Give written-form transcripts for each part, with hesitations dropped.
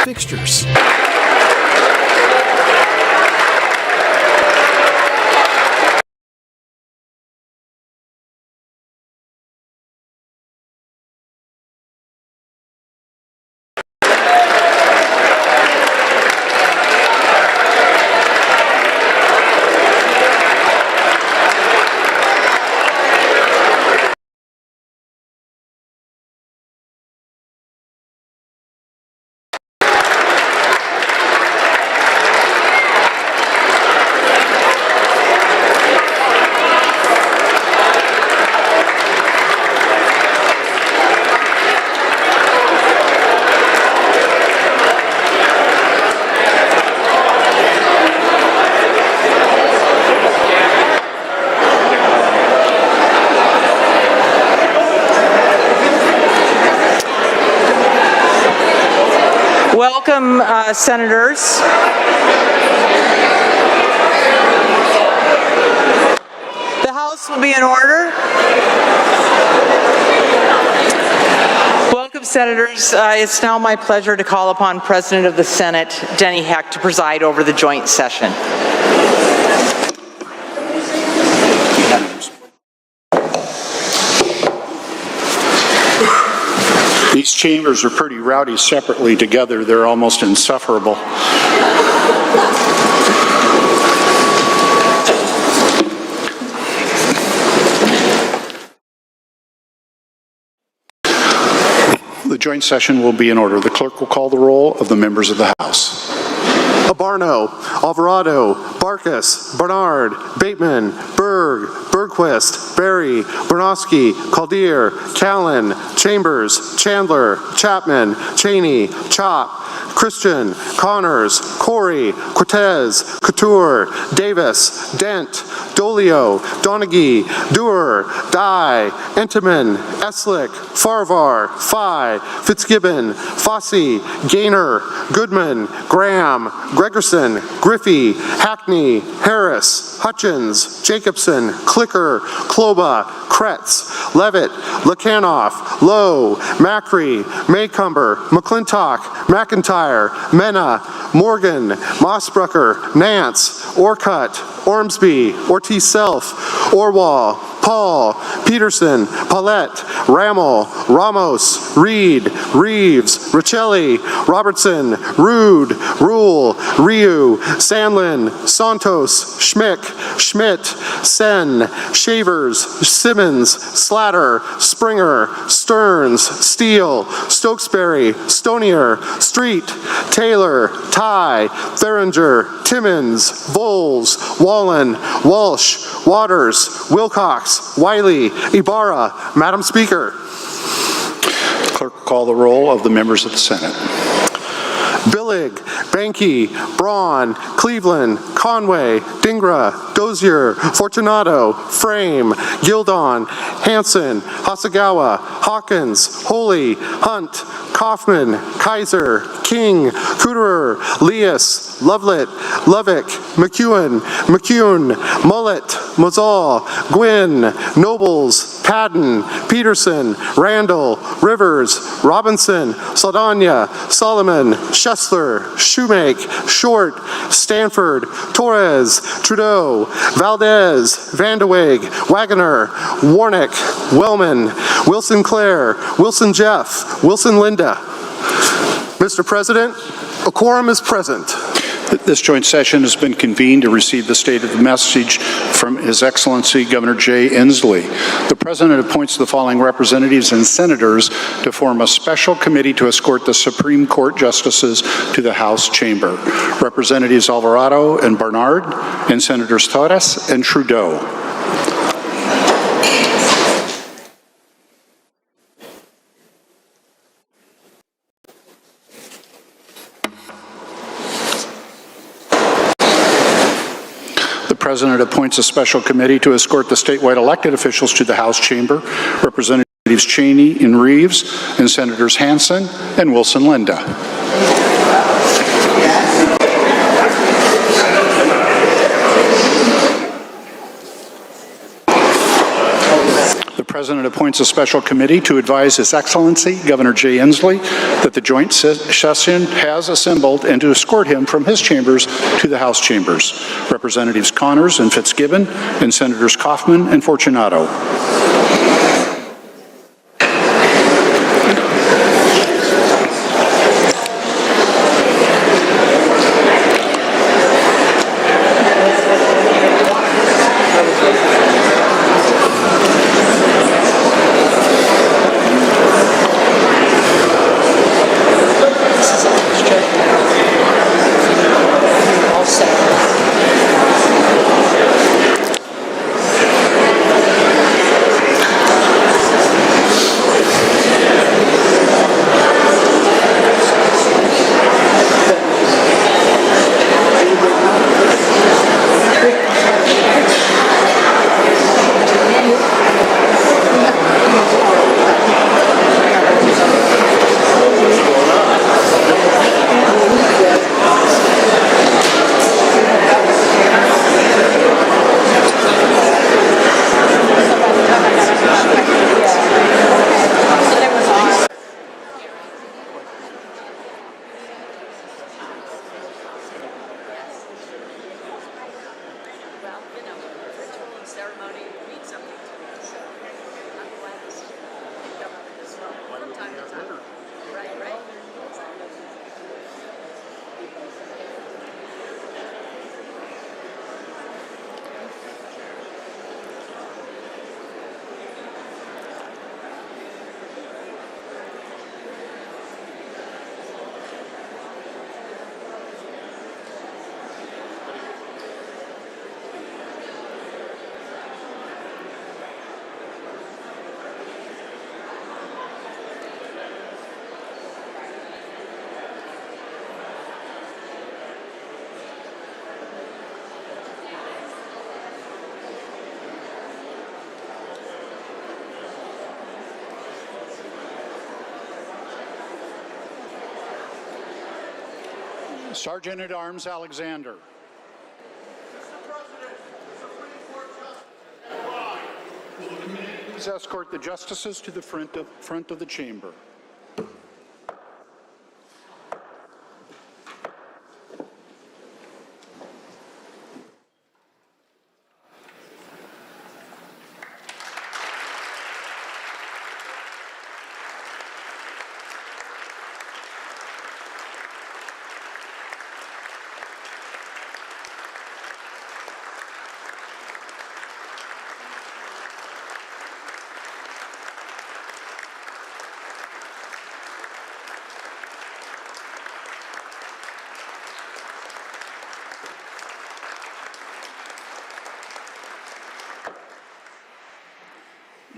fixtures. Welcome, Senators. The House will be in order. Welcome, Senators. It's now my pleasure to call upon President of the Senate, Denny Heck, to preside over the joint session. These chambers are pretty rowdy separately. Together, they're almost insufferable. The joint session will be in order. The clerk will call the roll of the members of the House. Abarno, Alvarado, Barkas, Bernard, Bateman, Berg, Bergquist, Berry, Bernofsky, Caldeer, Callan, Chambers, Chandler, Chapman, Cheney, Chop, Christian, Connors, Corey, Cortez, Couture, Davis, Dent, Dolio, Donaghy, Dewar, Dye, Entenmann, Eslick, Farvar, Fye, Fitzgibbon, Fossey, Gaynor, Goodman, Graham, Gregerson, Griffey, Hackney, Harris, Hutchins, Jacobson, Clicker, Kloba, Kretz, Levitt, Lekanoff, Lowe, Macri, Maycumber, McClintock, McIntyre, Mena, Morgan, Mossbrucker, Nance, Orcutt, Ormsby, Ortiz-Self, Orwell, Paul, Peterson, Paulette, Rammel, Ramos, Reed, Reeves, Riccelli, Robertson, Rude, Rule, Ryu, Sandlin, Santos, Schmick, Schmidt, Sen, Shavers, Simmons, Slatter, Springer, Stearns, Steele, Stokesbury, Stonier, Street, Taylor, Ty, Theringer, Timmons, Voles, Wallen, Walsh, Waters, Wilcox, Wiley, Ibarra. Madam Speaker. Clerk will call the roll of the members of the Senate. Billig, Banky, Braun, Cleveland, Conway, Dingra, Dozier, Fortunato, Frame, Gildon, Hanson, Hasagawa, Hawkins, Holy, Hunt, Kaufman, Kaiser, King, Kuderer, Leas, Lovelet, Lovick, McEwen, McCune, Mullet, Mozal, Gwynn, Nobles, Padden, Peterson, Randall, Rivers, Robinson, Saldana, Solomon, Schessler, Shoemake, Short, Stanford, Torres, Trudeau, Valdez, Vandeweghe, Wagoner, Warnick, Wellman, Wilson Clare, Wilson Jeff, Wilson Linda. Mr. President, a quorum is present. This joint session has been convened to receive the State of the Message from His Excellency Governor Jay Inslee. The President appoints the following representatives and senators to form a special committee to escort the Supreme Court justices to the House chamber. Representatives Alvarado and Bernard, and Senators Torres and Trudeau. The President appoints a special committee to escort the statewide elected officials to the House chamber. Representatives Cheney and Reeves, and Senators Hanson and Wilson Linda. The President appoints a special committee to advise His Excellency Governor Jay Inslee that the joint session has assembled and to escort him from his chambers to the House chambers. Representatives Connors and Fitzgibbon and Senators Kaufman and Fortunato. Sergeant at Arms Alexander. Mr. President, the Supreme Court justice Will the committee please escort the justices to the front of the chamber?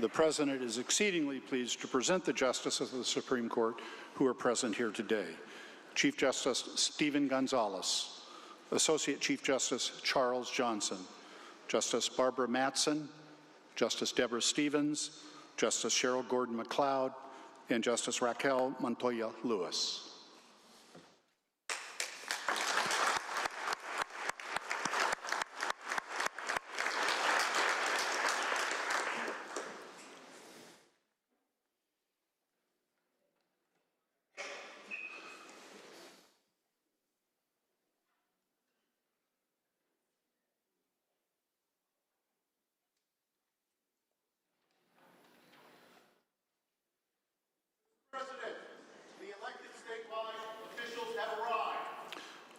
The President is exceedingly pleased to present the justices of the Supreme Court who are present here today. Chief Justice Stephen Gonzalez, Associate Chief Justice Charles Johnson, Justice Barbara Mattson, Justice Deborah Stevens, Justice Cheryl Gordon McLeod, and Justice Raquel Montoya Lewis.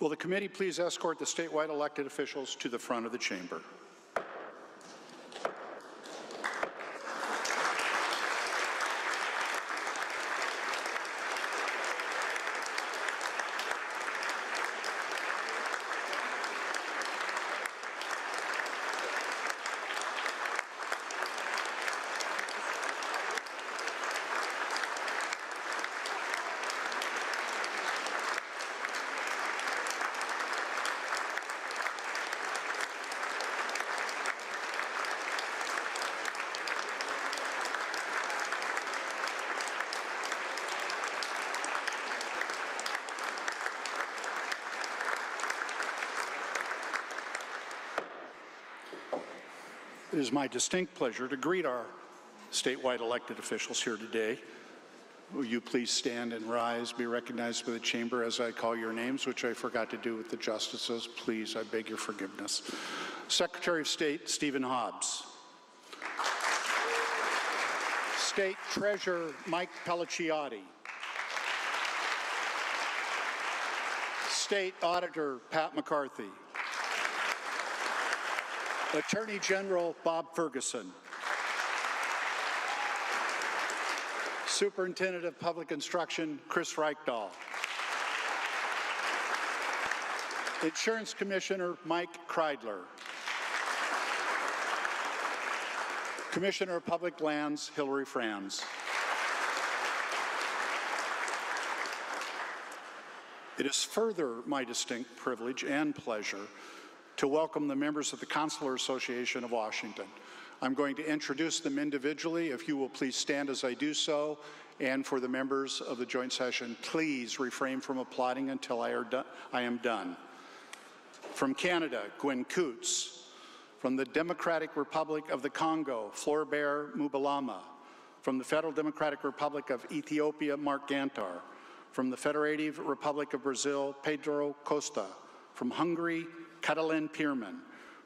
Will the committee please escort the statewide elected officials to the front of the chamber? It is my distinct pleasure to greet our statewide elected officials here today. Will you please stand and rise, be recognized by the chamber as I call your names, which I forgot to do with the justices. Please, I beg your forgiveness. Secretary of State Stephen Hobbs. State Treasurer Mike Pelliciotti. State Auditor Pat McCarthy. Attorney General Bob Ferguson. Superintendent of Public Instruction Chris Reichdahl. Insurance Commissioner Mike Kreidler. Commissioner of Public Lands Hillary Franz. It is further my distinct privilege and pleasure to welcome the members of the Consular Association of Washington. I'm going to introduce them individually. If you will please stand as I do so, and for the members of the joint session, please refrain from applauding until I am done. From Canada, Gwen Coots. From the Democratic Republic of the Congo, Floribert Mubalama. From the Federal Democratic Republic of Ethiopia, Mark Gantar. From the Federative Republic of Brazil, Pedro Costa. From Hungary, Catalin Pierman.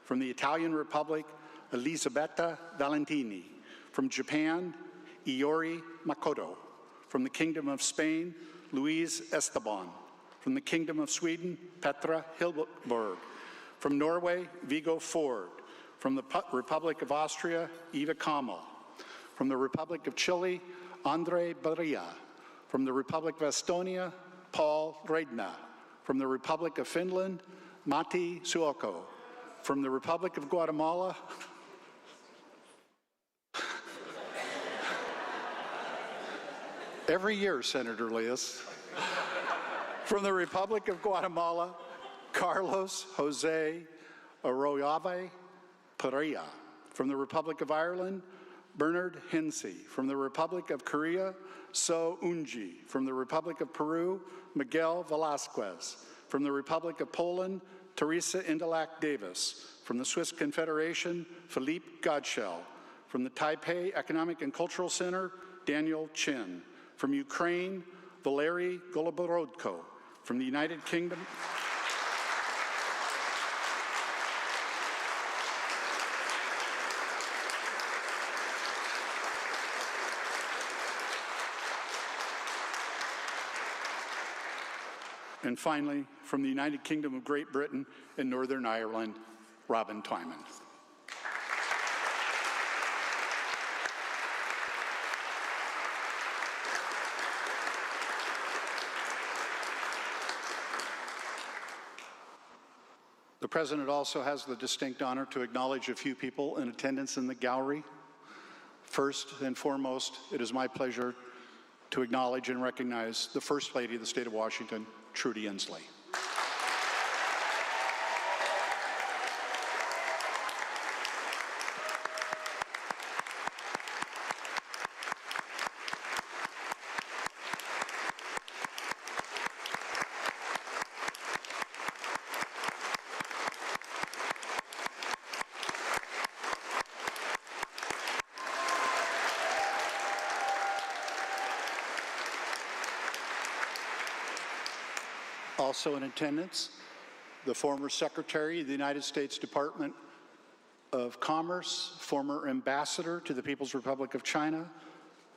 From the Italian Republic, Elisabetta Valentini. From Japan, Iori Makoto. From the Kingdom of Spain, Luis Esteban. From the Kingdom of Sweden, Petra Hilberg. From Norway, Viggo Ford. From the Republic of Austria, Eva Kamal. From the Republic of Chile, Andre Barria. From the Republic of Estonia, Paul Redna. From the Republic of Finland, Matti Suoko. From the Republic of Guatemala, every year, Senator Leas. From the Republic of Guatemala, Carlos Jose Arroyave Pereira. From the Republic of Ireland, Bernard Hensey. From the Republic of Korea, So Unji. From the Republic of Peru, Miguel Velasquez. From the Republic of Poland, Teresa Indelac Davis. From the Swiss Confederation, Philippe Godshell. From the Taipei Economic and Cultural Center, Daniel Chin. From Ukraine, Valery Goloborodko. From the United Kingdom, and finally, from the United Kingdom of Great Britain and Northern Ireland, Robin Twyman. The President also has the distinct honor to acknowledge a few people in attendance in the gallery. First and foremost, it is my pleasure to acknowledge and recognize the First Lady of the State of Washington, Trudy Inslee. Also in attendance, the former Secretary of the United States Department of Commerce, former Ambassador to the People's Republic of China,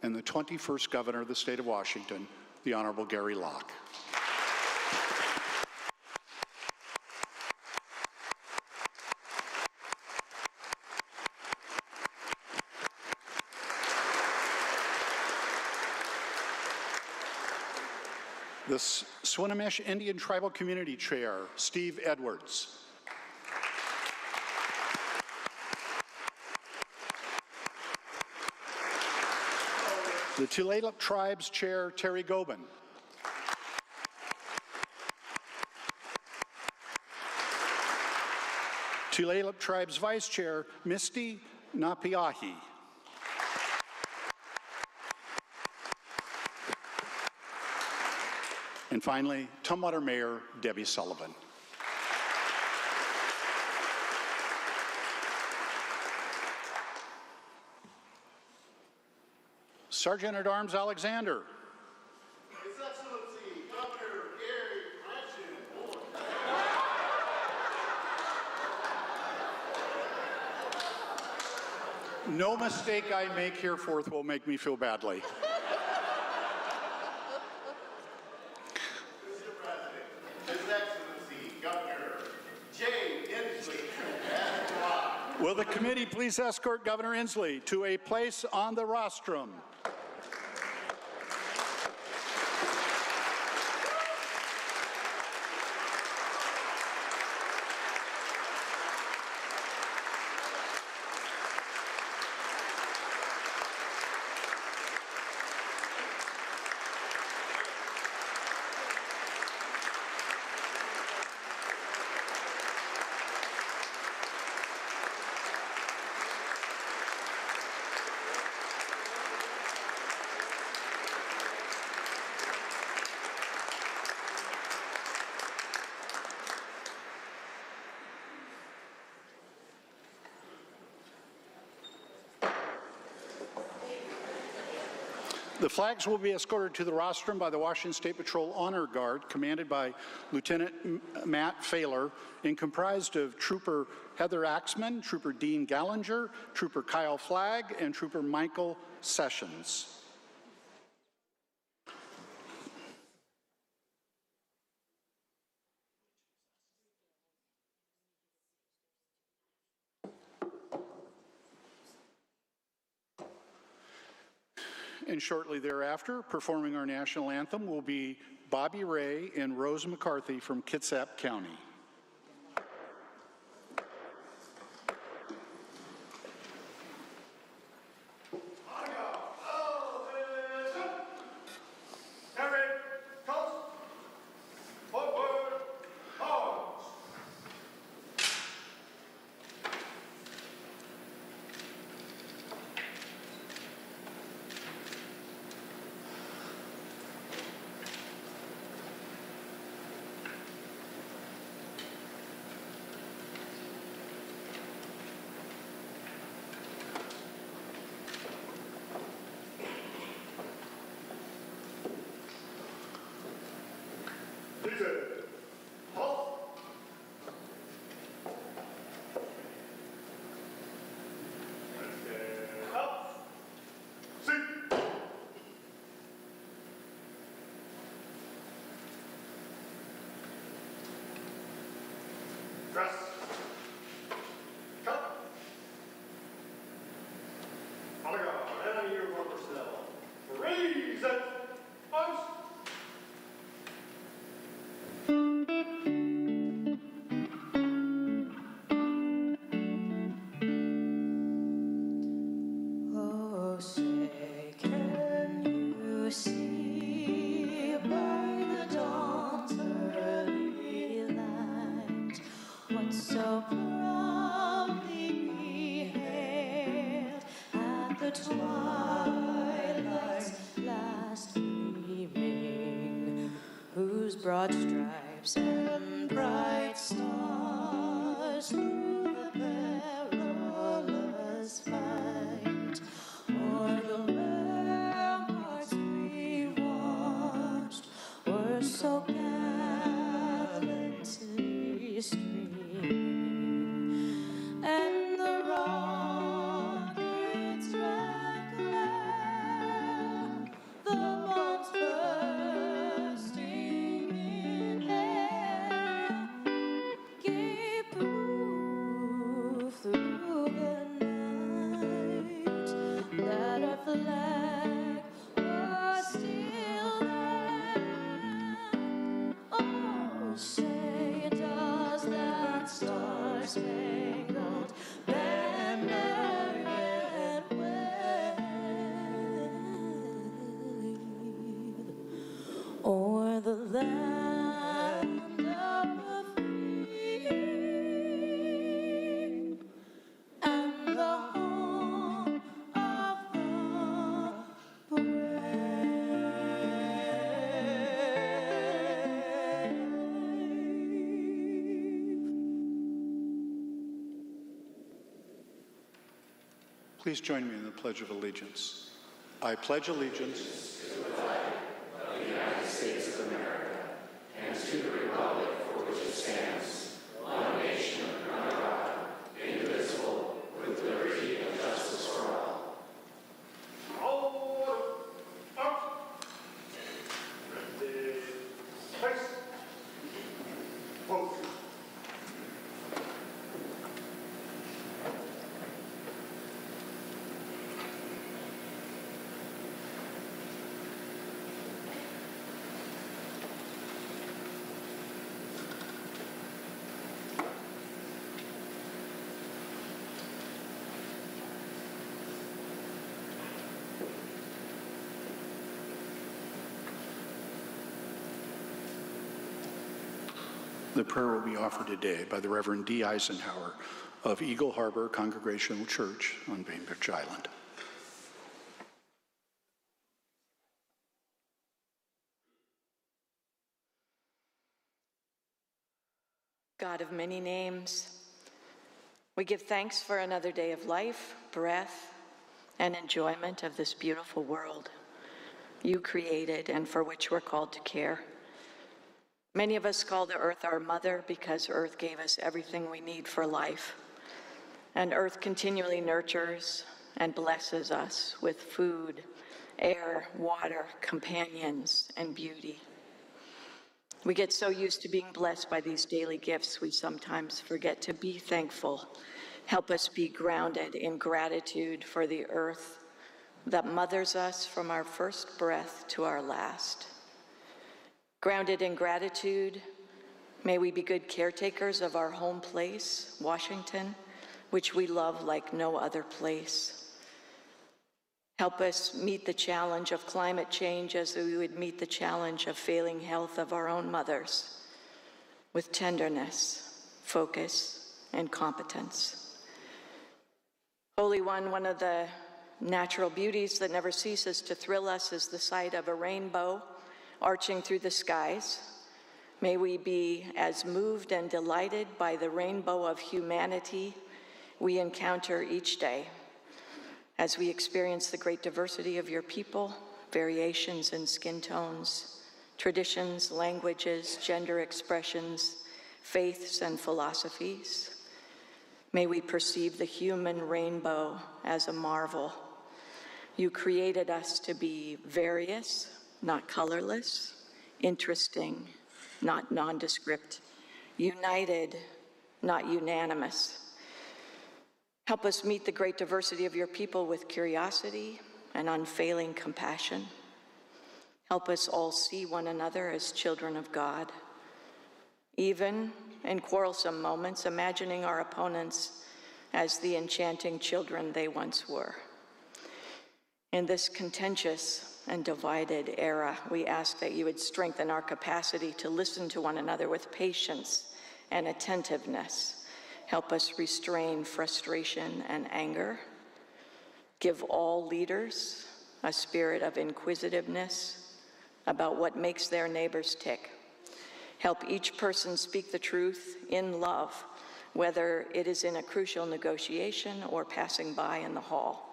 and the 21st Governor of the State of Washington, the Honorable Gary Locke. The Swinomish Indian Tribal Community Chair, Steve Edwards. The Tulalip Tribes Chair, Terry Gobin. Tulalip Tribes Vice Chair, Misty Napiahi. And finally, Tumwater Mayor Debbie Sullivan. Sergeant at Arms Alexander. His Excellency Governor Jay Inslee. No mistake I make hereforth will make me feel badly. Mr. President, His Excellency Governor Jay Inslee. Will the committee please escort Governor Inslee to a place on the rostrum? The flags will be escorted to the rostrum by the Washington State Patrol Honor Guard, commanded by Lieutenant Matt Fahler, and comprised of Trooper Heather Axman, Trooper Dean Gallinger, Trooper Kyle Flagg, and Trooper Michael Sessions. And shortly thereafter, performing our national anthem will be Bobby Ray and Rose McCarthy from Kitsap County. Broad stripes and bright stars through the perilous fight, o'er the ramparts we watched were so gallantly streaming, and the rockets red glare, the bombs bursting in air, gave proof through the night that our flag was still there. Oh, say does that star-spangled banner yet wave o'er the land of the free and the home of the brave. Please join me in the Pledge of Allegiance. I pledge allegiance The prayer will be offered today by the Reverend D. Eisenhower of Eagle Harbor Congregational Church on Bainbridge Island. God of many names, we give thanks for another day of life, breath, and enjoyment of this beautiful world you created and for which we're called to care. Many of us call the earth our mother because earth gave us everything we need for life. And earth continually nurtures and blesses us with food, air, water, companions, and beauty. We get so used to being blessed by these daily gifts, we sometimes forget to be thankful. Help us be grounded in gratitude for the earth that mothers us from our first breath to our last. Grounded in gratitude, may we be good caretakers of our home place, Washington, which we love like no other place. Help us meet the challenge of climate change as we would meet the challenge of failing health of our own mothers, with tenderness, focus, and competence. Holy One, one of the natural beauties that never ceases to thrill us is the sight of a rainbow arching through the skies. May we be as moved and delighted by the rainbow of humanity we encounter each day as we experience the great diversity of your people, variations in skin tones, traditions, languages, gender expressions, faiths, and philosophies. May we perceive the human rainbow as a marvel. You created us to be various, not colorless, interesting, not nondescript, united, not unanimous. Help us meet the great diversity of your people with curiosity and unfailing compassion. Help us all see one another as children of God. Even in quarrelsome moments, imagining our opponents as the enchanting children they once were. In this contentious and divided era, we ask that you would strengthen our capacity to listen to one another with patience and attentiveness. Help us restrain frustration and anger. Give all leaders a spirit of inquisitiveness about what makes their neighbors tick. Help each person speak the truth in love, whether it is in a crucial negotiation or passing by in the hall.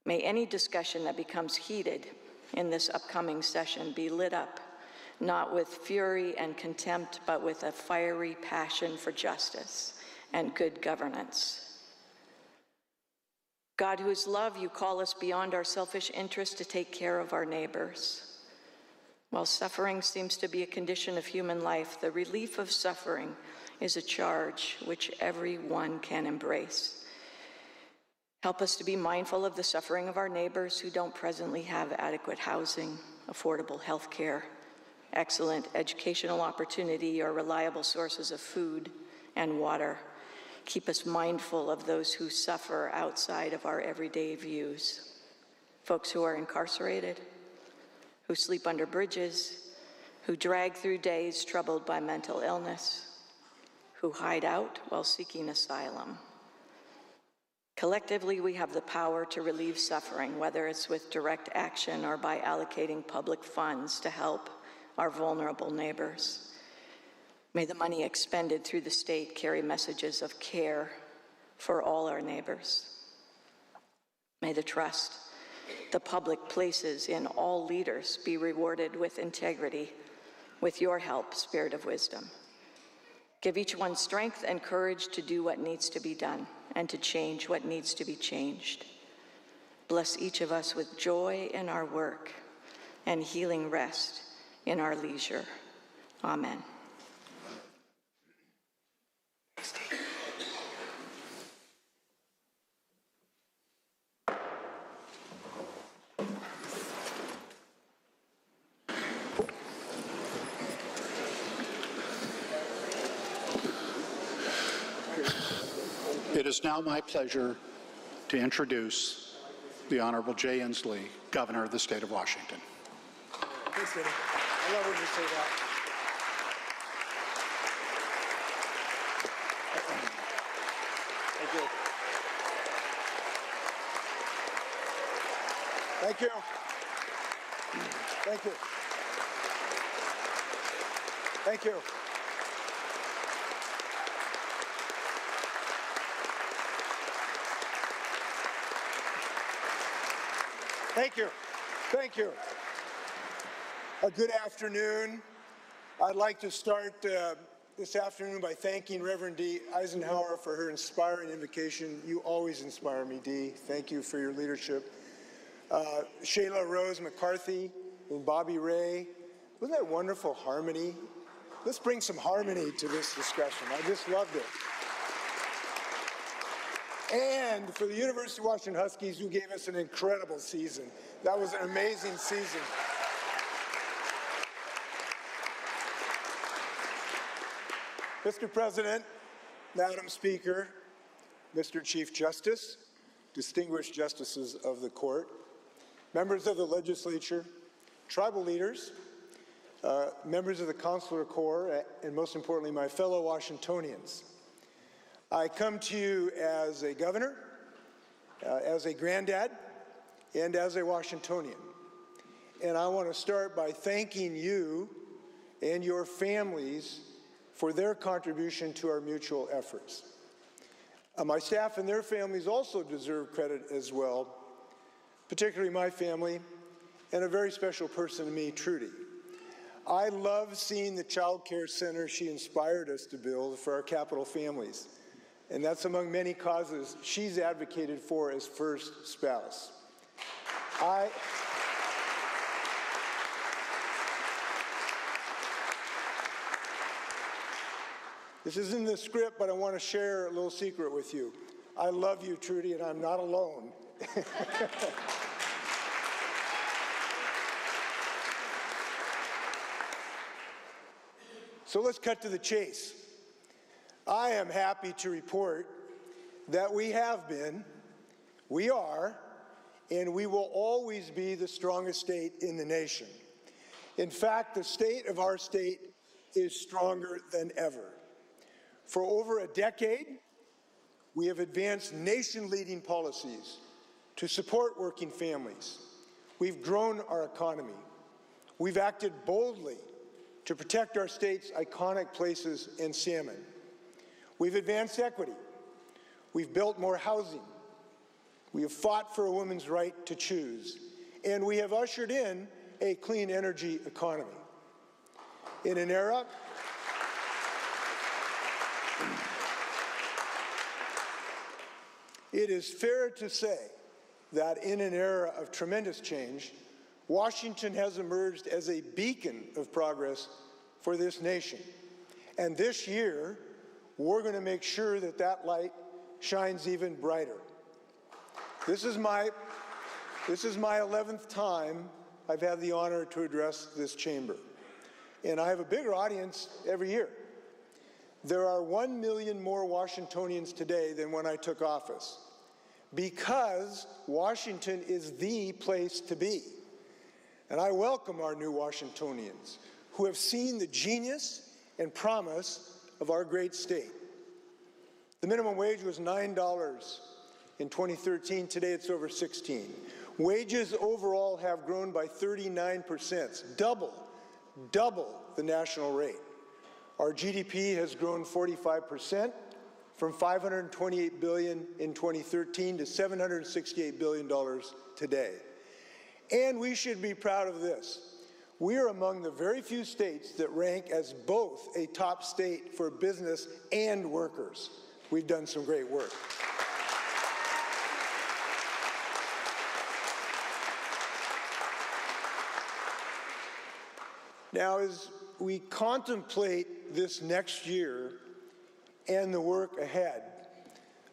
May any discussion that becomes heated in this upcoming session be lit up, not with fury and contempt, but with a fiery passion for justice and good governance. God, who is love, you call us beyond our selfish interest to take care of our neighbors. While suffering seems to be a condition of human life, the relief of suffering is a charge which everyone can embrace. Help us to be mindful of the suffering of our neighbors who don't presently have adequate housing, affordable health care, excellent educational opportunity, or reliable sources of food and water. Keep us mindful of those who suffer outside of our everyday views. Folks who are incarcerated, who sleep under bridges, who drag through days troubled by mental illness, who hide out while seeking asylum. Collectively, we have the power to relieve suffering, whether it's with direct action or by allocating public funds to help our vulnerable neighbors. May the money expended through the state carry messages of care for all our neighbors. May the trust the public places in all leaders be rewarded with integrity, with your help, Spirit of wisdom. Give each one strength and courage to do what needs to be done and to change what needs to be changed. Bless each of us with joy in our work and healing rest in our leisure. Amen. It is now my pleasure to introduce the Honorable Jay Inslee, Governor of the State of Washington. Thanks, Denny. I love when you say that. Thank you. Thank you. Thank you. Thank you. Thank you. Thank you. Good afternoon. I'd like to start this afternoon by thanking Reverend Dee Eisenhower for her inspiring invocation. You always inspire me, Dee. Thank you for your leadership. Shayla Rose McCarthy and Bobby Ray. Wasn't that wonderful harmony? Let's bring some harmony to this discussion. I just loved it. And for the University of Washington Huskies, who gave us an incredible season. That was an amazing season. Mr. President, Madam Speaker, Mr. Chief Justice, distinguished justices of the court, members of the legislature, tribal leaders, members of the Consular Corps, and most importantly, my fellow Washingtonians. I come to you as a governor, as a granddad, and as a Washingtonian. And I want to start by thanking you and your families for their contribution to our mutual efforts. My staff and their families also deserve credit as well, particularly my family, and a very special person to me, Trudy. I love seeing the child care center she inspired us to build for our capital families. And that's among many causes she's advocated for as first spouse. This isn't in the script, but I want to share a little secret with you. I love you, Trudy, and I'm not alone. So let's cut to the chase. I am happy to report that we have been, we are, and we will always be the strongest state in the nation. In fact, the state of our state is stronger than ever. For over a decade, we have advanced nation-leading policies to support working families. We've grown our economy. We've acted boldly to protect our state's iconic places and salmon. We've advanced equity. We've built more housing. We have fought for a woman's right to choose. And we have ushered in a clean energy economy. In an era it is fair to say that in an era of tremendous change, Washington has emerged as a beacon of progress for this nation. And this year, we're going to make sure that that light shines even brighter. This is my 11th time I've had the honor to address this chamber. And I have a bigger audience every year. There are 1 million more Washingtonians today than when I took office, because Washington is the place to be. And I welcome our new Washingtonians who have seen the genius and promise of our great state. The minimum wage was $9 in 2013. Today it's over $16. Wages overall have grown by 39%, double the national rate. Our GDP has grown 45%, from $528 billion in 2013 to $768 billion today. And we should be proud of this. We are among the very few states that rank as both a top state for business and workers. We've done some great work. Now, as we contemplate this next year and the work ahead,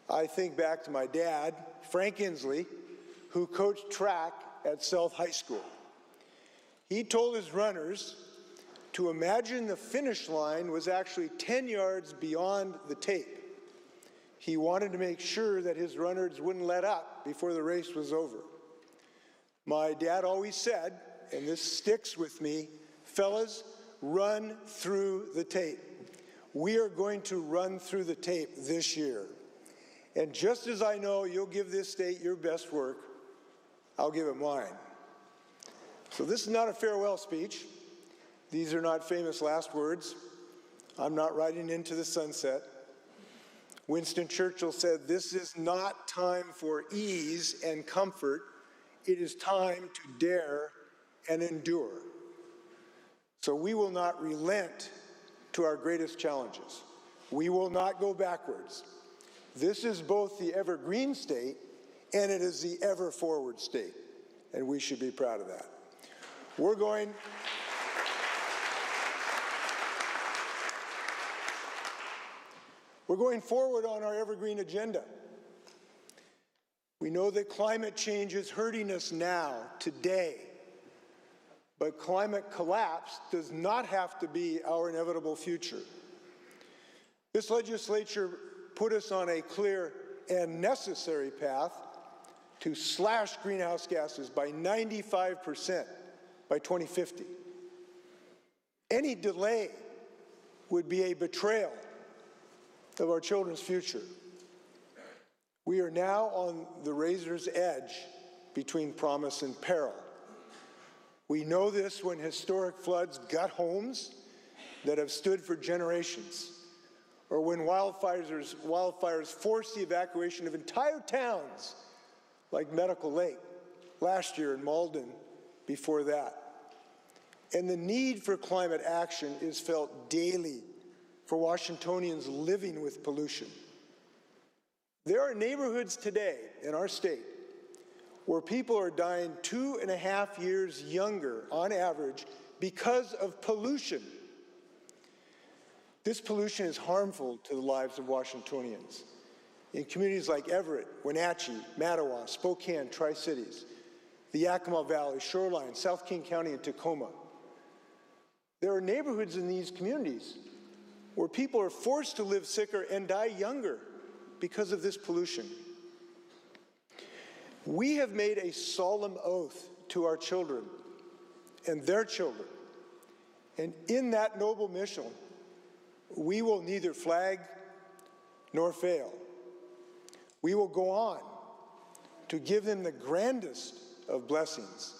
I think back to my dad, Frank Inslee, who coached track at South High School. He told his runners to imagine the finish line was actually 10 yards beyond the tape. He wanted to make sure that his runners wouldn't let up before the race was over. My dad always said, and this sticks with me, fellas, run through the tape. We are going to run through the tape this year. And just as I know you'll give this state your best work, I'll give it mine. So this is not a farewell speech. These are not famous last words. I'm not riding into the sunset. Winston Churchill said, "This is not time for ease and comfort. It is time to dare and endure." So we will not relent to our greatest challenges. We will not go backwards. This is both the evergreen state and it is the ever forward state, and we should be proud of that. We're going forward on our evergreen agenda. We know that climate change is hurting us now, today. But climate collapse does not have to be our inevitable future. This legislature put us on a clear and necessary path to slash greenhouse gases by 95% by 2050. Any delay would be a betrayal of our children's future. We are now on the razor's edge between promise and peril. We know this when historic floods gut homes that have stood for generations, or when wildfires force the evacuation of entire towns, like Medical Lake last year in Malden before that. And the need for climate action is felt daily for Washingtonians living with pollution. There are neighborhoods today in our state where people are dying 2.5 years younger on average because of pollution. This pollution is harmful to the lives of Washingtonians. In communities like Everett, Wenatchee, Mattawa, Spokane, Tri-Cities, the Yakima Valley, Shoreline, South King County, and Tacoma. There are neighborhoods in these communities where people are forced to live sicker and die younger because of this pollution. We have made a solemn oath to our children and their children, and in that noble mission, we will neither flag nor fail. We will go on to give them the grandest of blessings,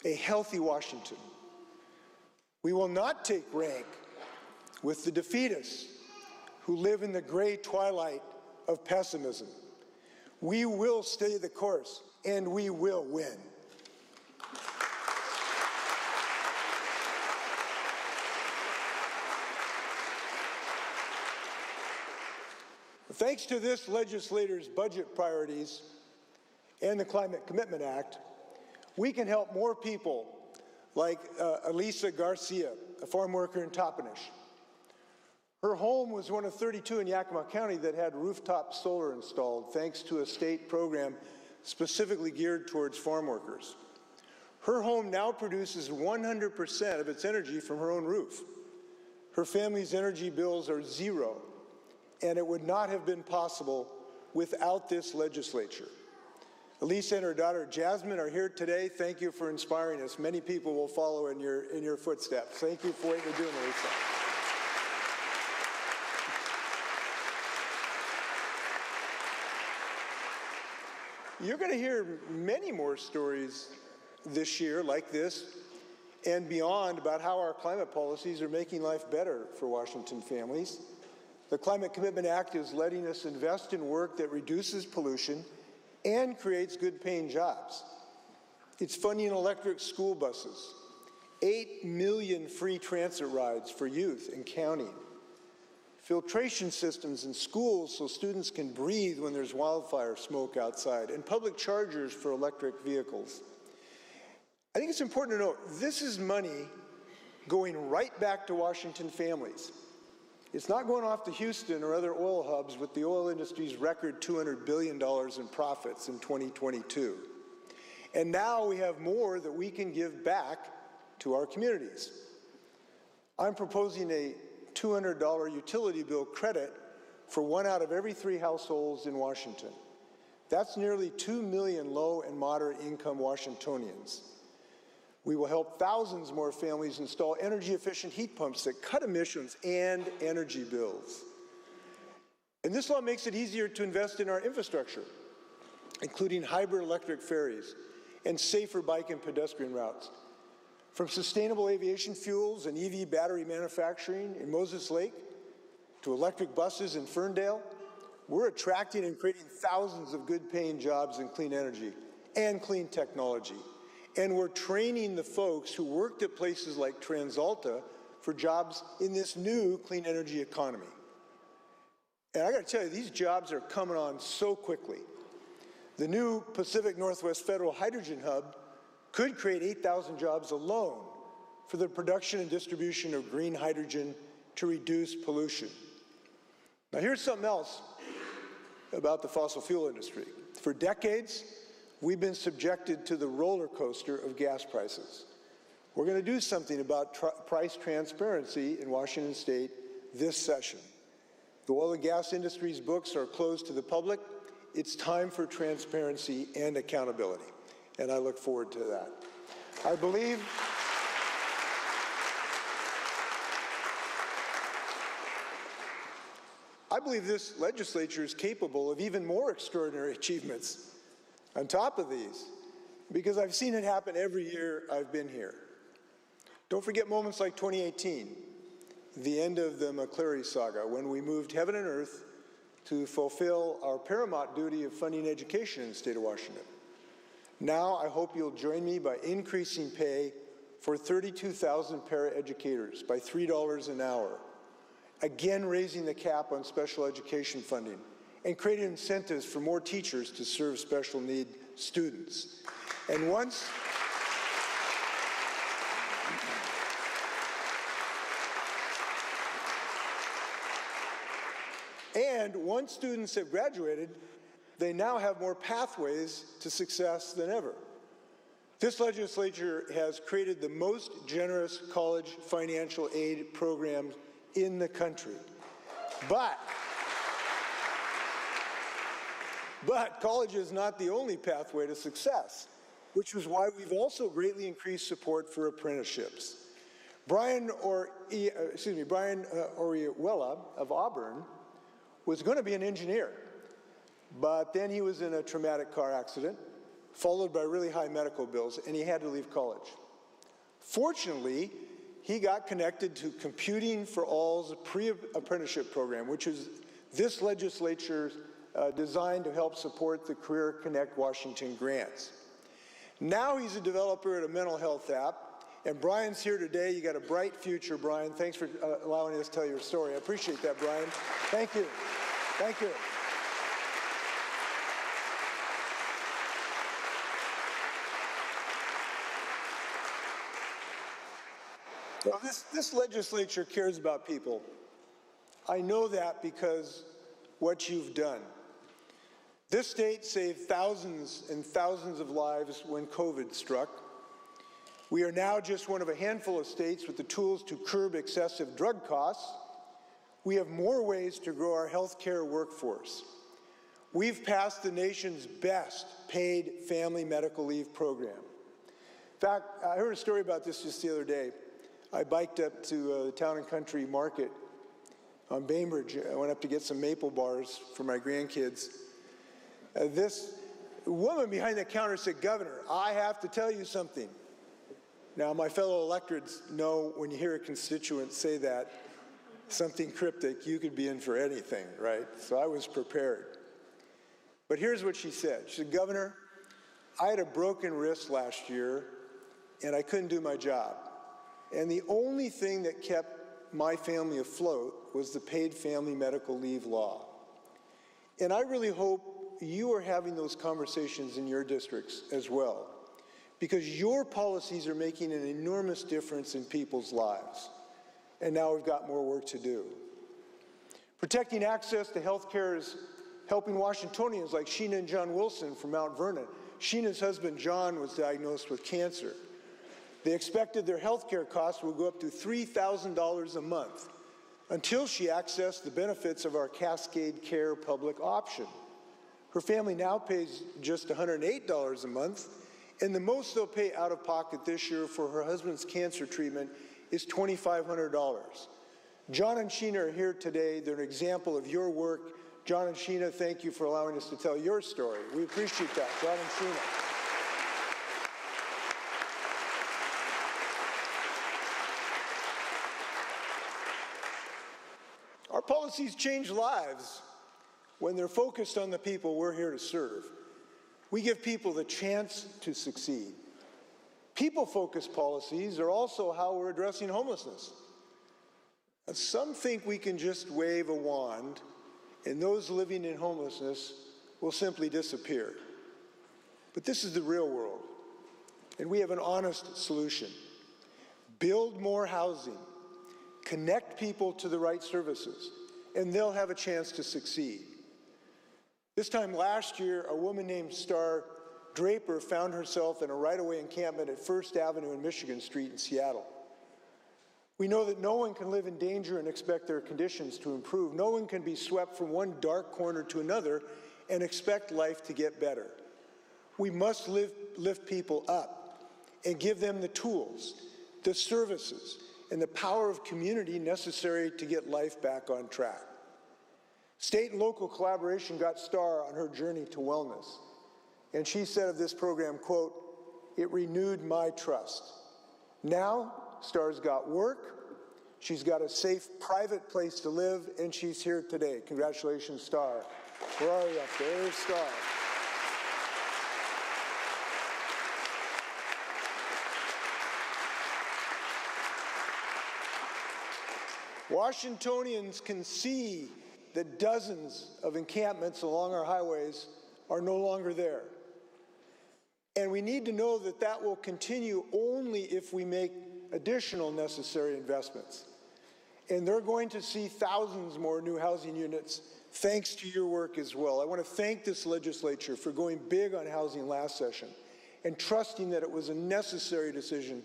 a healthy Washington. We will not take rank with the defeatists who live in the gray twilight of pessimism. We will stay the course, and we will win. Thanks to this legislator's budget priorities and the Climate Commitment Act, we can help more people like Elisa Garcia, a farm worker in Toppenish. Her home was one of 32 in Yakima County that had rooftop solar installed thanks to a state program specifically geared towards farm workers. Her home now produces 100% of its energy from her own roof. Her family's energy bills are zero, and it would not have been possible without this legislature. Elisa and her daughter Jasmine are here today. Thank you for inspiring us. Many people will follow in your footsteps. Thank you for what you're doing, Elisa. You're going to hear many more stories this year like this and beyond about how our climate policies are making life better for Washington families. The Climate Commitment Act is letting us invest in work that reduces pollution and creates good-paying jobs. It's funding electric school buses, 8 million free transit rides for youth and counting, filtration systems in schools so students can breathe when there's wildfire smoke outside, and public chargers for electric vehicles. I think it's important to note, this is money going right back to Washington families. It's not going off to Houston or other oil hubs with the oil industry's record $200 billion in profits in 2022. And now we have more that we can give back to our communities. I'm proposing a $200 utility bill credit for 1 out of every 3 households in Washington. That's nearly 2 million low and moderate income Washingtonians. We will help thousands more families install energy-efficient heat pumps that cut emissions and energy bills. And this law makes it easier to invest in our infrastructure, including hybrid electric ferries and safer bike and pedestrian routes. From sustainable aviation fuels and EV battery manufacturing in Moses Lake to electric buses in Ferndale, we're attracting and creating thousands of good-paying jobs in clean energy and clean technology. And we're training the folks who worked at places like TransAlta for jobs in this new clean energy economy. And I gotta tell you, these jobs are coming on so quickly. The new Pacific Northwest Federal Hydrogen Hub could create 8,000 jobs alone for the production and distribution of green hydrogen to reduce pollution. Now here's something else about the fossil fuel industry. For decades, we've been subjected to the roller coaster of gas prices. We're going to do something about price transparency in Washington State this session. The oil and gas industry's books are closed to the public. It's time for transparency and accountability, and I look forward to that. I believe this legislature is capable of even more extraordinary achievements on top of these, because I've seen it happen every year I've been here. Don't forget moments like 2018, the end of the McCleary saga, when we moved heaven and earth to fulfill our paramount duty of funding education in the state of Washington. Now I hope you'll join me by increasing pay for 32,000 paraeducators by $3 an hour, again raising the cap on special education funding, and creating incentives for more teachers to serve special need students. And once students have graduated, they now have more pathways to success than ever. This legislature has created the most generous college financial aid program in the country. But college is not the only pathway to success, which is why we've also greatly increased support for apprenticeships. Brian Orihuela of Auburn was going to be an engineer, but then he was in a traumatic car accident, followed by really high medical bills, and he had to leave college. Fortunately, he got connected to Computing for All's pre-apprenticeship program, which is this legislature's designed to help support the Career Connect Washington grants. Now he's a developer at a mental health app, and Brian's here today. You got a bright future, Brian. Thanks for allowing us to tell your story. I appreciate that, Brian. Thank you. Thank you. Well, this legislature cares about people. I know that because what you've done. This state saved thousands and thousands of lives when COVID struck. We are now just one of a handful of states with the tools to curb excessive drug costs. We have more ways to grow our healthcare workforce. We've passed the nation's best paid family medical leave program. In fact, I heard a story about this just the other day. I biked up to the Town and Country Market on Bainbridge. I went up to get some maple bars for my grandkids. This woman behind the counter said, "Governor, I have to tell you something." Now, my fellow electors know when you hear a constituent say that, something cryptic, you could be in for anything, right? So I was prepared. But here's what she said. She said, "Governor, I had a broken wrist last year, and I couldn't do my job. And the only thing that kept my family afloat was the paid family medical leave law. And I really hope you are having those conversations in your districts as well, because your policies are making an enormous difference in people's lives. And now we've got more work to do. Protecting access to health care is helping Washingtonians like Sheena and John Wilson from Mount Vernon. Sheena's husband, John, was diagnosed with cancer. They expected their health care costs would go up to $3,000 a month until she accessed the benefits of our Cascade Care public option. Her family now pays just $108 a month, and the most they'll pay out of pocket this year for her husband's cancer treatment is $2,500. John and Sheena are here today. They're an example of your work. John and Sheena, thank you for allowing us to tell your story. We appreciate that, John and Sheena. Our policies change lives when they're focused on the people we're here to serve. We give people the chance to succeed. People-focused policies are also how we're addressing homelessness. Some think we can just wave a wand and those living in homelessness will simply disappear. But this is the real world, and we have an honest solution. Build more housing, connect people to the right services, and they'll have a chance to succeed. This time last year, a woman named Star Draper found herself in a right-of-way encampment at 1st Avenue and Michigan Street in Seattle. We know that no one can live in danger and expect their conditions to improve. No one can be swept from one dark corner to another and expect life to get better. We must lift people up and give them the tools, the services, and the power of community necessary to get life back on track. State and local collaboration got Star on her journey to wellness. And she said of this program, quote, "It renewed my trust." Now, Star's got work, she's got a safe private place to live, and she's here today. Congratulations, Star. Where are you up there? There's Star. Washingtonians can see that dozens of encampments along our highways are no longer there. And we need to know that that will continue only if we make additional necessary investments. And they're going to see thousands more new housing units thanks to your work as well. I want to thank this legislature for going big on housing last session and trusting that it was a necessary decision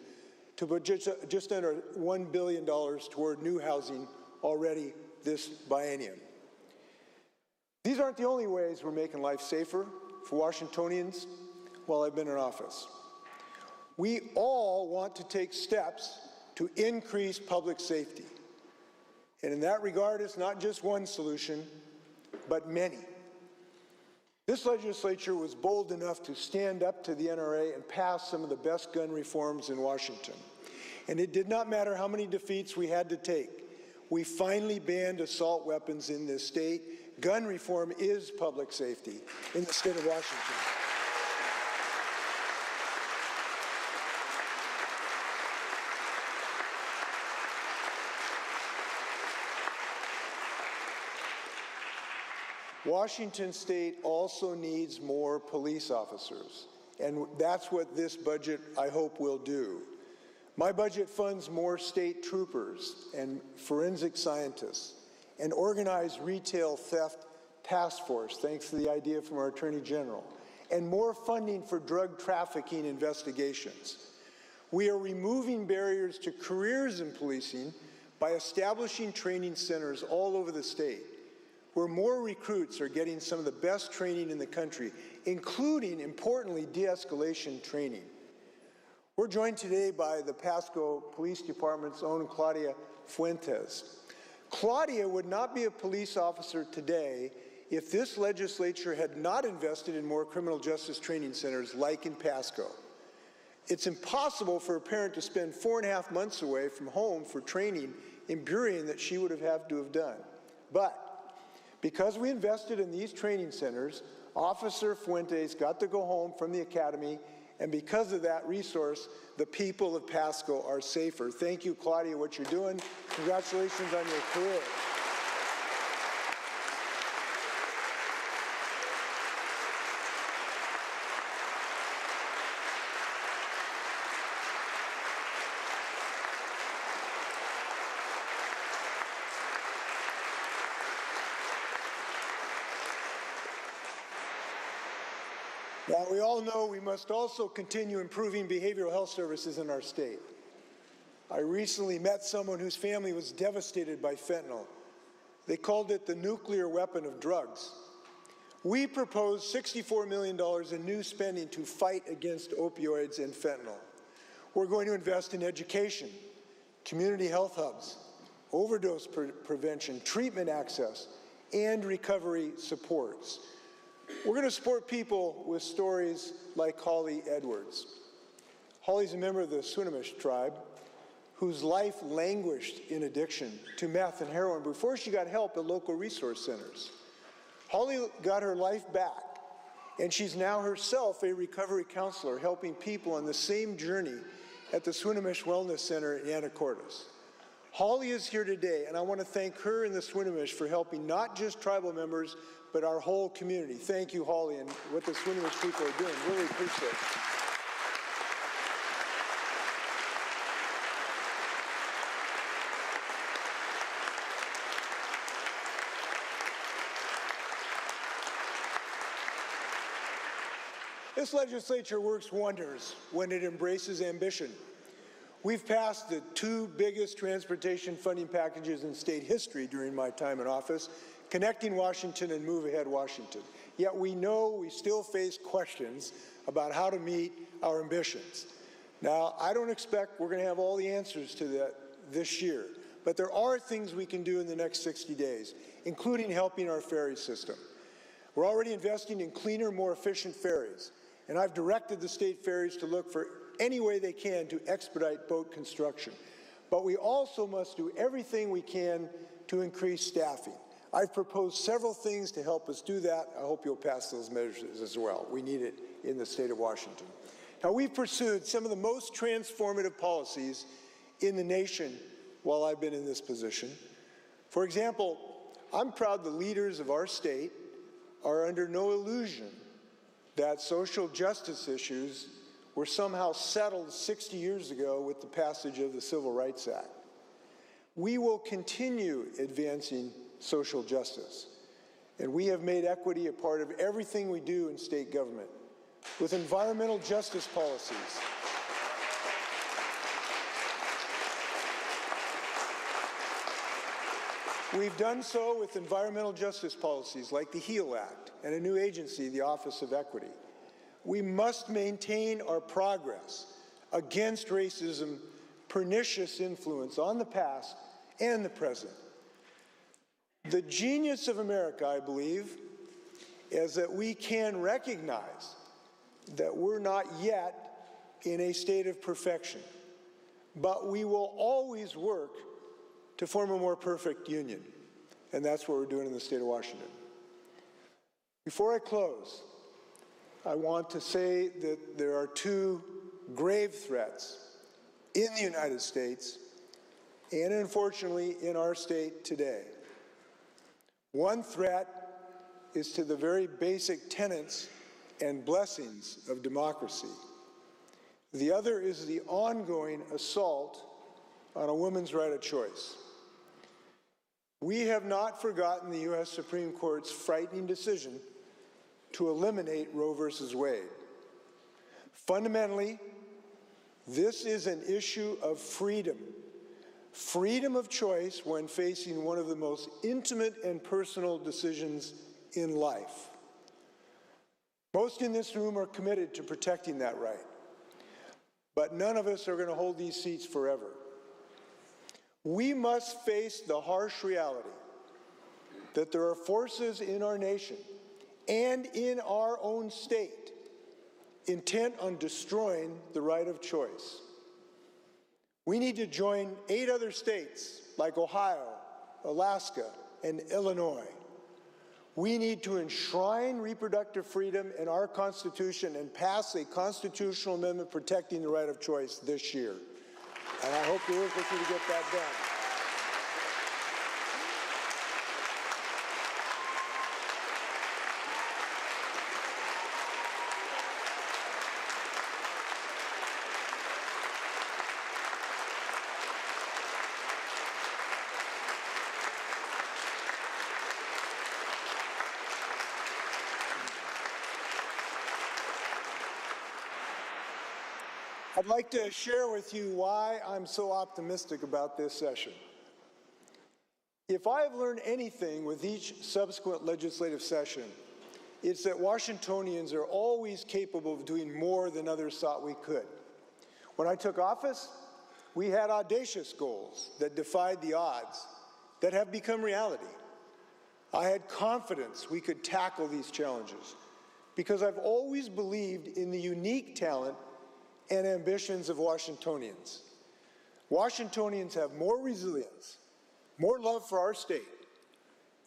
to put just under $1 billion toward new housing already this biennium. These aren't the only ways we're making life safer for Washingtonians while I've been in office. We all want to take steps to increase public safety. And in that regard, it's not just one solution, but many. This legislature was bold enough to stand up to the NRA and pass some of the best gun reforms in Washington. And it did not matter how many defeats we had to take. We finally banned assault weapons in this state. Gun reform is public safety in the state of Washington. Washington State also needs more police officers, and that's what this budget, I hope, will do. My budget funds more state troopers and forensic scientists, an organized retail theft task force, thanks to the idea from our Attorney General, and more funding for drug trafficking investigations. We are removing barriers to careers in policing by establishing training centers all over the state, where more recruits are getting some of the best training in the country, including, importantly, de-escalation training. We're joined today by the Pasco Police Department's own Claudia Fuentes. Claudia would not be a police officer today if this legislature had not invested in more criminal justice training centers like in Pasco. It's impossible for a parent to spend 4.5 months away from home for training in Burien that she would have had to have done. But because we invested in these training centers, Officer Fuentes got to go home from the academy, and because of that resource, the people of Pasco are safer. Thank you, Claudia, what you're doing. Congratulations on your career. Now, we all know we must also continue improving behavioral health services in our state. I recently met someone whose family was devastated by fentanyl. They called it the nuclear weapon of drugs. We proposed $64 million in new spending to fight against opioids and fentanyl. We're going to invest in education, community health hubs, overdose prevention, treatment access, and recovery supports. We're going to support people with stories like Holly Edwards. Holly's a member of the Swinomish tribe whose life languished in addiction to meth and heroin before she got help at local resource centers. Holly got her life back, and she's now herself a recovery counselor helping people on the same journey at the Swinomish Wellness Center in Anacortes. Holly is here today, and I want to thank her and the Swinomish for helping not just tribal members, but our whole community. Thank you, Holly, and what the Swinomish people are doing. Really appreciate it. This legislature works wonders when it embraces ambition. We've passed the two biggest transportation funding packages in state history during my time in office, Connecting Washington and Move Ahead Washington. Yet we know we still face questions about how to meet our ambitions. Now, I don't expect we're going to have all the answers to that this year, but there are things we can do in the next 60 days, including helping our ferry system. We're already investing in cleaner, more efficient ferries, and I've directed the state ferries to look for any way they can to expedite boat construction. But we also must do everything we can to increase staffing. I've proposed several things to help us do that. I hope you'll pass those measures as well. We need it in the state of Washington. Now, we've pursued some of the most transformative policies in the nation while I've been in this position. For example, I'm proud the leaders of our state are under no illusion that social justice issues were somehow settled 60 years ago with the passage of the Civil Rights Act. We will continue advancing social justice, and we have made equity a part of everything we do in state government, with environmental justice policies. We've done so with environmental justice policies like the HEAL Act and a new agency, the Office of Equity. We must maintain our progress against racism's pernicious influence on the past and the present. The genius of America, I believe, is that we can recognize that we're not yet in a state of perfection, but we will always work to form a more perfect union, and that's what we're doing in the state of Washington. Before I close, I want to say that there are two grave threats in the United States and unfortunately in our state today. One threat is to the very basic tenets and blessings of democracy. The other is the ongoing assault on a woman's right of choice. We have not forgotten the U.S. Supreme Court's frightening decision to eliminate Roe versus Wade. Fundamentally, this is an issue of freedom. Freedom of choice when facing one of the most intimate and personal decisions in life. Most in this room are committed to protecting that right, but none of us are going to hold these seats forever. We must face the harsh reality that there are forces in our nation and in our own state intent on destroying the right of choice. We need to join 8 other states like Ohio, Alaska, and Illinois. We need to enshrine reproductive freedom in our Constitution and pass a constitutional amendment protecting the right of choice this year. And I hope to work with you to get that done. I'd like to share with you why I'm so optimistic about this session. If I've learned anything with each subsequent legislative session, it's that Washingtonians are always capable of doing more than others thought we could. When I took office, we had audacious goals that defied the odds, that have become reality. I had confidence we could tackle these challenges because I've always believed in the unique talent and ambitions of Washingtonians. Washingtonians have more resilience, more love for our state,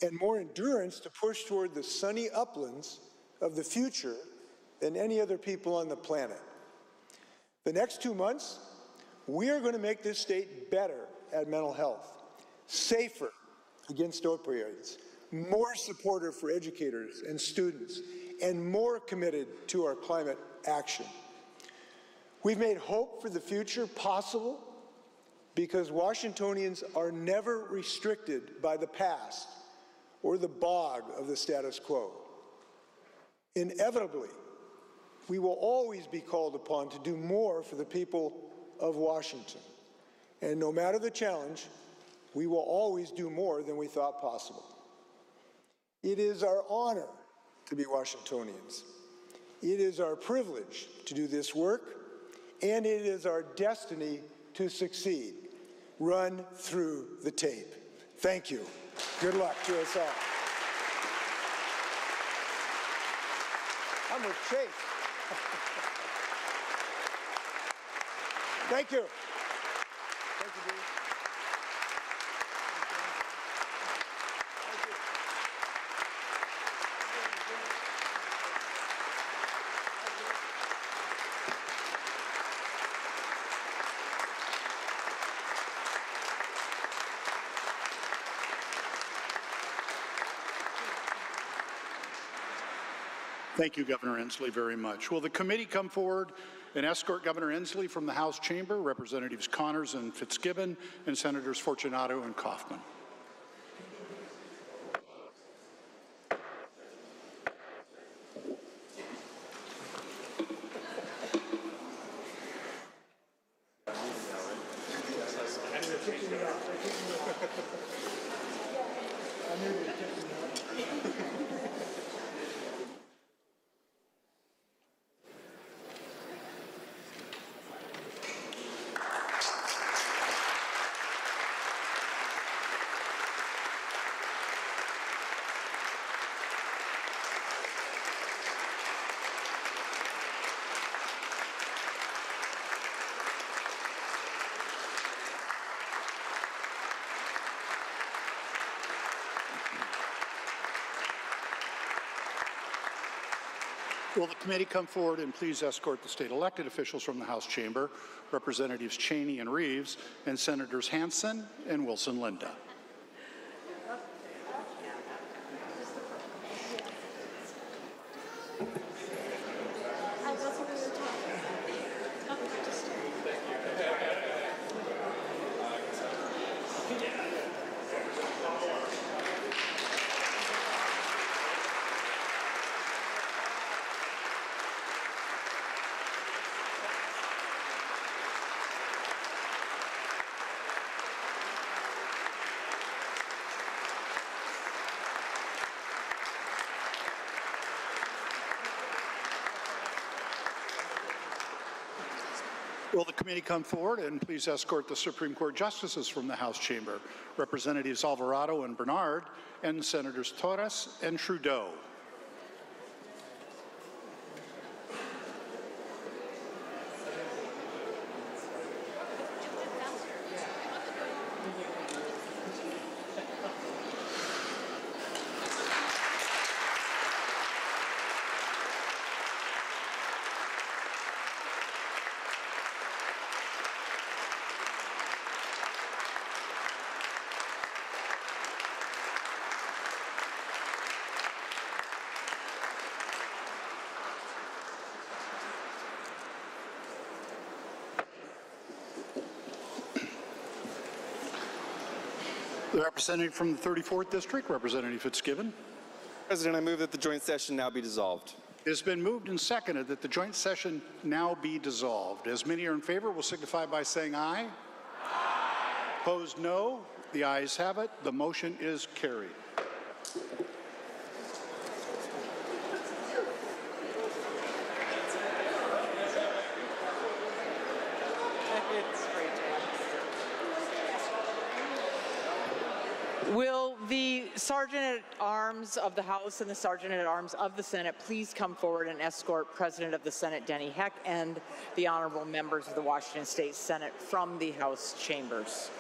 and more endurance to push toward the sunny uplands of the future than any other people on the planet. The next 2 months, we are going to make this state better at mental health, safer against opioids, more supportive for educators and students, and more committed to our climate action. We've made hope for the future possible because Washingtonians are never restricted by the past or the bog of the status quo. Inevitably, we will always be called upon to do more for the people of Washington. And no matter the challenge, we will always do more than we thought possible. It is our honor to be Washingtonians. It is our privilege to do this work, and it is our destiny to succeed. Run through the tape. Thank you. Good luck to us all. I'm with Chase. Thank you. Thank you, Dean. Thank you, Governor Inslee, very much. Will the committee come forward and escort Governor Inslee from the House chamber, Representatives Connors and Fitzgibbon, and Senators Fortunato and Kaufman? Will the committee come forward and please escort the state elected officials from the House chamber, Representatives Cheney and Reeves, and Senators Hansen and Wilson-Linda. Will the committee come forward and please escort the Supreme Court justices from the House chamber, Representatives Alvarado and Bernard, and Senators Torres and Trudeau. The representative from the 34th District, Representative Fitzgibbon. President, I move that the joint session now be dissolved. It has been moved and seconded that the joint session now be dissolved. As many are in favor, will signify by saying aye. Aye. Opposed, no. The ayes have it. The motion is carried. Will the Sergeant-at-Arms of the House and the Sergeant-at-Arms of the Senate please come forward and escort President of the Senate Denny Heck and the honorable members of the Washington State Senate from the House chambers.